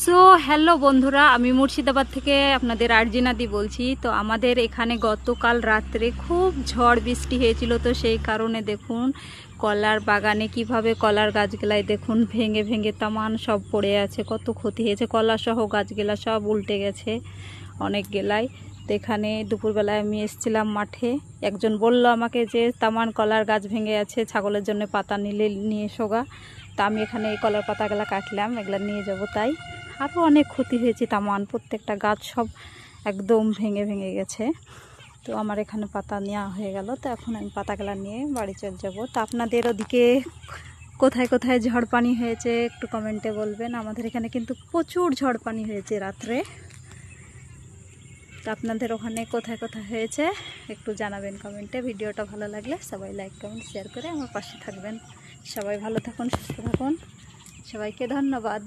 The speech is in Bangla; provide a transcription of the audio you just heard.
সো হ্যালো বন্ধুরা, আমি মুর্শিদাবাদ থেকে আপনাদের আরজিনাদি বলছি। তো আমাদের এখানে গতকাল রাত্রে খুব ঝড় বৃষ্টি হয়েছিল, তো সেই কারণে দেখুন কলার বাগানে কিভাবে কলার গাছগুলাই দেখুন ভেঙে ভেঙে তামান সব পড়ে আছে। কত ক্ষতি হয়েছে, কলা সহ গাছগুলা সব উল্টে গেছে অনেক গেলাই। তো এখানে দুপুরবেলায় আমি এসেছিলাম মাঠে, একজন বলল আমাকে যে তামান কলার গাছ ভেঙে আছে, ছাগলের জন্য পাতা নিয়ে এসো গা। তা আমি এখানে এই কলার পাতাগুলা কাটলাম, এগুলা নিয়ে যাব। তাই আরও অনেক ক্ষতি হয়েছে তামান, প্রত্যেকটা গাছ সব একদম ভেঙে ভেঙে গেছে। তো আমার এখানে পাতা নেওয়া হয়ে গেল, তো এখন আমি পাতাগুলা নিয়ে বাড়ি চলে যাব। তো আপনাদের ওদিকে কোথায় কোথায় ঝড় পানি হয়েছে একটু কমেন্টে বলবেন। আমাদের এখানে কিন্তু প্রচুর ঝড় পানি হয়েছে রাত্রে। তো আপনাদের ওখানে কোথায় কোথায় হয়েছে একটু জানাবেন কমেন্টে। ভিডিওটা ভালো লাগলে সবাই লাইক কমেন্ট শেয়ার করে আমার পাশে থাকবেন। সবাই ভালো থাকুন, সুস্থ থাকুন, সবাইকে ধন্যবাদ।